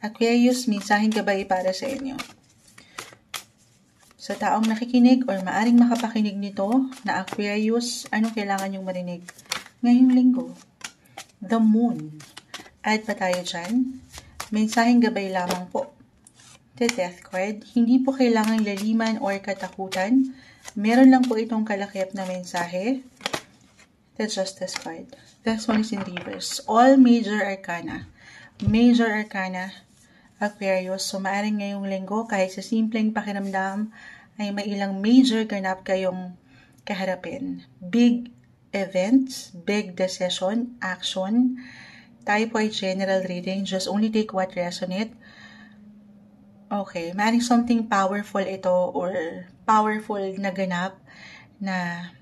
Speaker 1: Aquarius, mensaheng gabay para sa inyo. Sa taong nakikinig or maaring makapakinig nito na Aquarius, anong kailangan yung marinig ngayong linggo? The Moon. Add pa tayo dyan. Mensaheng gabay lamang po. The Death card. Hindi po kailangang laliman or katakutan. Meron lang po itong kalakip na mensahe. The Justice card. This one is in reverse. All major arcana. Major arcana, Aquarius. So, maaaring ngayong linggo, kahit sa simpleng pakiramdam, ay may ilang major ganap kayong kaharapin. Big events, big decision, action. Tayo po ay general reading. Just only take what resonate. Okay. Maaaring something powerful ito or powerful na ganap na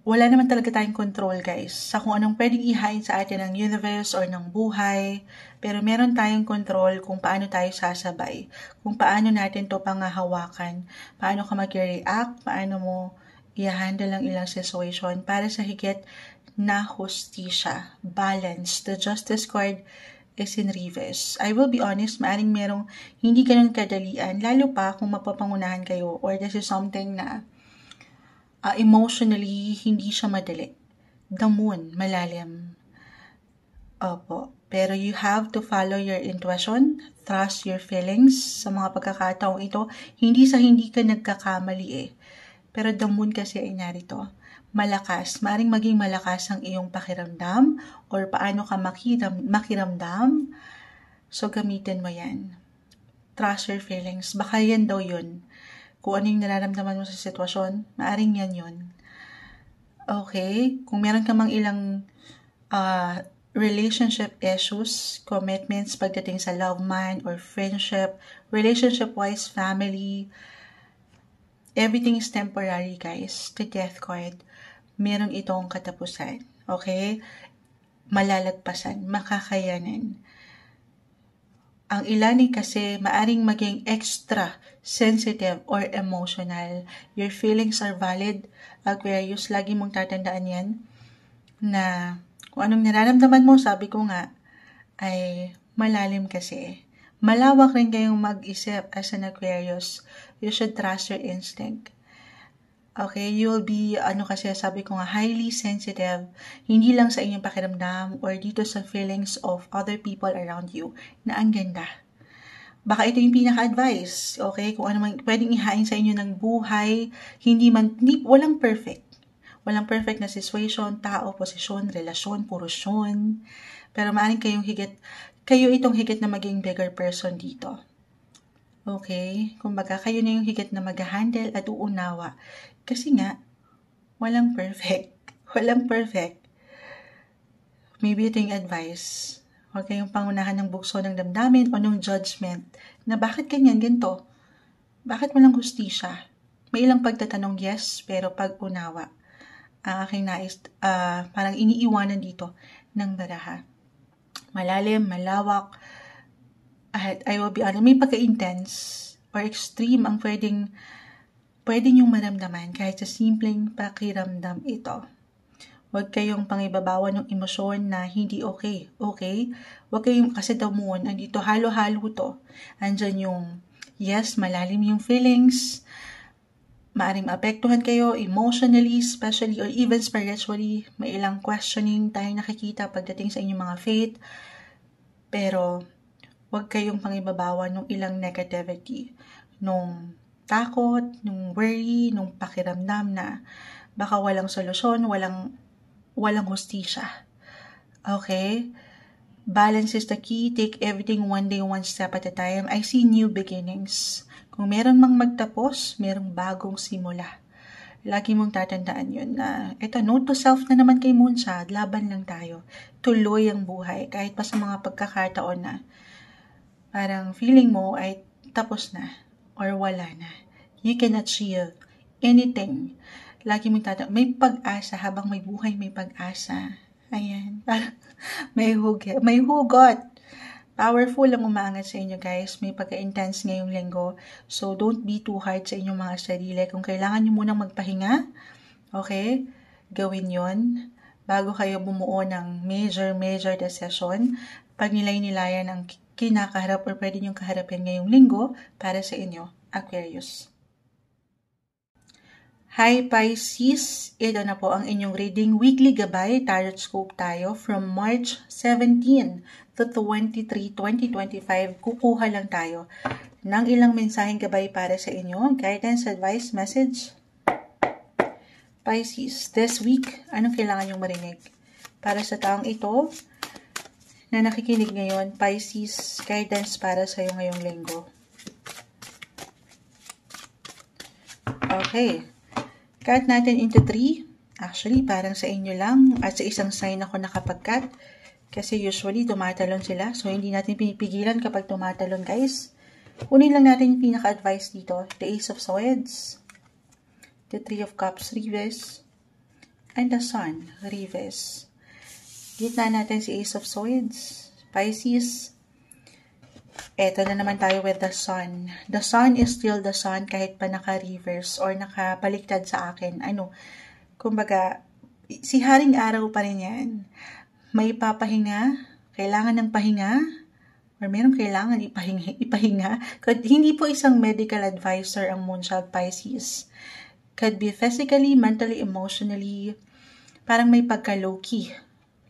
Speaker 1: wala naman talaga tayong control, guys, sa kung anong pwedeng ihain sa atin ng universe or ng buhay. Pero meron tayong control kung paano tayo sasabay. Kung paano natin to pangahawakan. Paano ka mag-react. Paano mo i-handle ang ilang situation para sa higit na hustisya, balance. The Justice card is in reverse. I will be honest, maaring merong hindi ganun kadalian, lalo pa kung mapapangunahan kayo or this is something na emotionally hindi siya madali. The Moon, malalim. Opo. Pero you have to follow your intuition, trust your feelings sa mga pagkakataong ito. Hindi sa hindi ka nagkakamali eh. Pero the Moon kasi ay narito. Malakas, maaring maging malakas ang iyong pakiramdam or paano ka makiramdam. So, gamitin mo yan. Trust your feelings. Baka yan daw yun. Kung ano yung nararamdaman mo sa sitwasyon, maaring yan yun. Okay? Kung meron ka mang ilang relationship issues, commitments pagdating sa love man or friendship, relationship-wise, family, everything is temporary, guys. The Death card. Meron itong katapusan. Okay? Malalagpasan. Makakayanan. Ang ilan kasi maaring maging extra sensitive or emotional. Your feelings are valid. Aquarius, lagi mong tatandaan yan. Na kung anong nararamdaman mo, sabi ko nga, ay malalim kasi. Malawak rin kayong mag-isip as an Aquarius. You should trust your instinct. Okay, you'll be, kasi sabi ko nga, highly sensitive, hindi lang sa inyong pakiramdam or dito sa feelings of other people around you na ang ganda. Baka ito yung pinaka-advice, okay? Kung ano man pwedeng ihain sa inyo ng buhay, walang perfect. Walang perfect na situation, tao, posisyon, relasyon, porosyon. Pero maaaring kayo itong higit na maging bigger person dito. Okay? Kumbaga, kayo na yung higit na mag-handle at uunawa. Kasi nga, walang perfect. Walang perfect. Maybe ito yung advice. Huwag kayong pangunahan ng bukso ng damdamin o ng judgment na bakit ganyan, ganito? Bakit walang hustisya? May ilang pagtatanong, yes, pero pag-unawa. Ang aking nais, parang iniiwanan dito ng baraha. Malalim, malawak, at I will be honest, may pagka-intense or extreme ang pwedeng niyong maramdaman kahit sa simpleng pakiramdam ito. Huwag kayong pangibabawan ng emosyon na hindi okay. Okay? Huwag kayong, kasi the Moon, andito halo-halo to. Andyan yung, yes, malalim yung feelings. Maaring maapektuhan kayo emotionally, especially, or even spiritually. May ilang questioning tayong nakikita pagdating sa inyong mga faith. Pero, huwag kayong pangibabawan ng ilang negativity. Nung takot, nung worry, nung pakiramdam na baka walang solusyon, walang hustisya. Okay? Balance is the key. Take everything one day, one step at a time. I see new beginnings. Kung meron mang magtapos, merong bagong simula. Lagi mong tatandaan yun na, note to self na naman kay Moonshad, laban lang tayo. Tuloy ang buhay. Kahit pa sa mga pagkakataon na parang feeling mo ay tapos na or wala na. You can achieve anything. Lagi mong tatandaan, may pag-asa habang may buhay, may pag-asa. Ayan. May hugot. Powerful ang umaangat sa inyo guys. May pagka-intense ngayong linggo. So, don't be too hard sa inyong mga sarili. Kung kailangan nyo munang magpahinga, okay, gawin yon bago kayo bumuo ng major decision. Pag nilay-nilayan ang kinakaharap or pwede nyong kaharapin ngayong linggo para sa inyo, Aquarius. Hi Pisces, ito na po ang inyong reading. Weekly Gabay Tarot Scope tayo from March 17 to 23, 2025. Kukuha lang tayo ng ilang mensaheng gabay para sa inyo. Guidance, advice, message. Pisces, this week, anong kailangan nyong marinig? Para sa taong ito na nakikinig ngayon, Pisces, guidance para sa iyo ngayong linggo. Okay. Cut natin into 3. Actually, parang sa inyo lang at sa isang sign ako nakapag-cut. Kasi usually, tumatalon sila. So, hindi natin pinipigilan kapag tumatalon, guys. Kunin lang natin yung pinaka-advice dito. The Ace of Swords. The Three of Cups, reverse. And the Sun, reverse. Gitna natin si Ace of Swords. Pisces. Eto na naman tayo with the Sun. The Sun is still the Sun kahit pa naka-reverse or nakabaliktad sa akin. Kumbaga, si Haring Araw pa rin yan. May papahinga, kailangan ng pahinga, or merong kailangan ipahinga. Hindi po isang medical advisor ang Moonchild Pisces. Could be physically, mentally, emotionally, parang may pagka-low-key.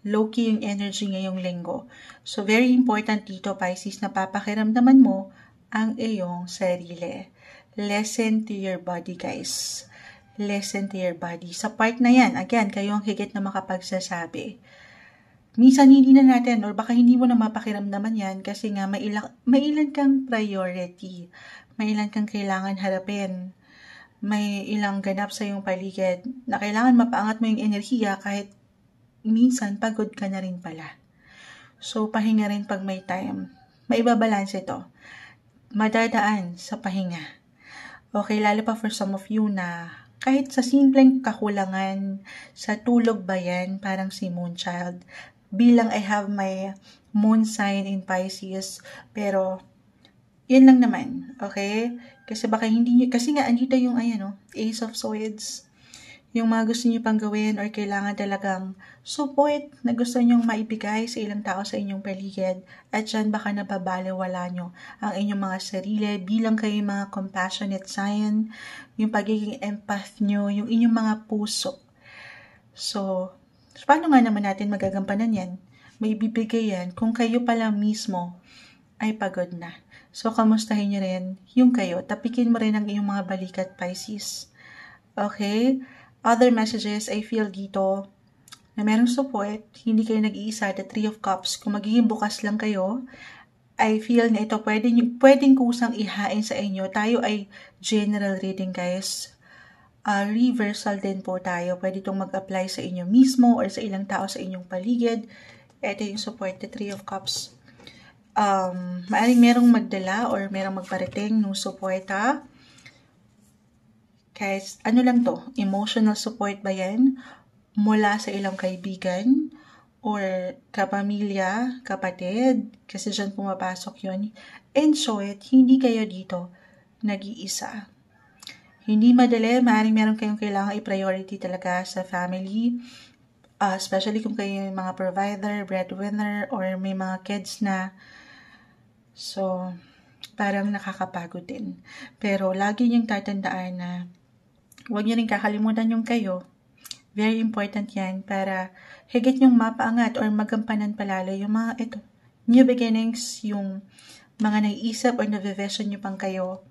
Speaker 1: Low-key yung energy ngayong linggo. So, very important dito, Pisces, na papakiramdaman mo ang iyong sarili. Listen to your body, guys. Listen to your body. Sa part na yan, again, kayo ang higit na makapagsasabi. Minsan hindi na natin, or baka hindi mo na mapakiramdaman yan kasi nga may ilan kang priority. May ilan kang kailangan harapin. May ilang ganap sa iyong paligid na kailangan mapaangat mo yung enerhiya kahit minsan, pagod ka na rin pala. So, pahinga rin pag may time. Maibabalance ito. Madadaan sa pahinga. Okay, lalo pa for some of you na kahit sa simpleng kakulangan, sa tulog ba yan, parang si Moonchild. Bilang I have my moon sign in Pisces, pero yun lang naman, okay? Kasi baka hindi nyo, kasi nga andito yung Ace of Swords. Yung mga gusto nyo pang gawin or kailangan talagang support na gusto nyong maibigay sa ilang tao sa inyong paligid. At dyan baka nababalewala nyo ang inyong mga sarili bilang kayo mga compassionate sign, yung pagiging empath nyo, yung inyong mga puso. So, paano nga naman natin magagampanan yan? May ibibigay yan kung kayo pala mismo ay pagod na. So, kamustahin nyo rin yung kayo. Tapikin mo rin ang iyong mga balikat, Pisces. Okay? Other messages, I feel dito na merong support, hindi kayo nag-iisa, the Three of Cups. Kung magiging bukas lang kayo, I feel na ito pwedeng kusang ihain sa inyo. Tayo ay general reading, guys. Reversal din po tayo. Pwede itong mag-apply sa inyo mismo or sa ilang tao sa inyong paligid. Ito yung support, the Three of Cups. Maaring merong magdala or merong magparating ng suporta. Guys, ano lang to? Emotional support ba yan? Mula sa ilang kaibigan or kapamilya, kapatid, kasi dyan pumapasok yun. In short, hindi kayo dito nag-iisa. Hindi madali, maaaring meron kayong kailangan i-priority talaga sa family, especially kung kayo yung mga provider, breadwinner, or may mga kids na. So, parang nakakapagod din. Pero lagi niyong tatandaan na huwag niyo rin kakalimutan yung kayo. Very important yan para higit yung mapaangat or magampanan palalo yung mga new beginnings, yung mga naiisip or na-vision nyo pang kayo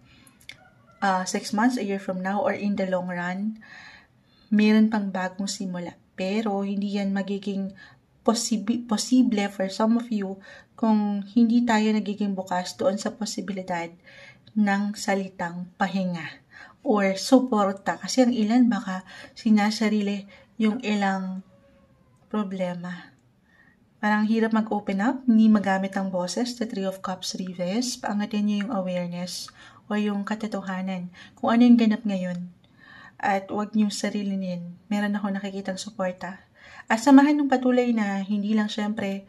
Speaker 1: 6 months, a year from now, or in the long run, meron pang bagong simula. Pero hindi yan magiging posible for some of you kung hindi tayo nagiging bukas doon sa posibilidad ng salitang pahinga or suporta. Kasi ang ilan baka sinasarili yung ilang problema. Parang hirap mag-open up, hindi magamit ang boses, the Three of Cups reverse. Paangatin niyo yung awareness o yung katotohanan kung ano yung ganap ngayon. At huwag niyong sarilinin. Meron ako nakikitang suporta. At samahan ng patuloy na hindi lang syempre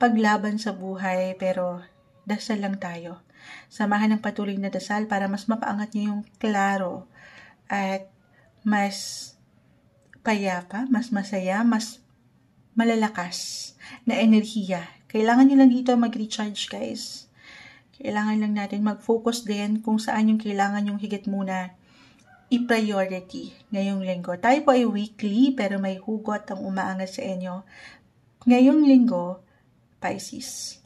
Speaker 1: paglaban sa buhay, pero dasal lang tayo. Samahan ng patuloy na dasal para mas mapaangat niyo yung klaro at mas payapa, mas masaya, mas malalakas na enerhiya. Kailangan nyo lang dito mag-recharge, guys. Kailangan lang natin mag-focus din kung saan yung kailangan yung higit muna i-priority ngayong linggo. Tayo po ay weekly, pero may hugot ang umaangat sa inyo. Ngayong linggo, Pisces.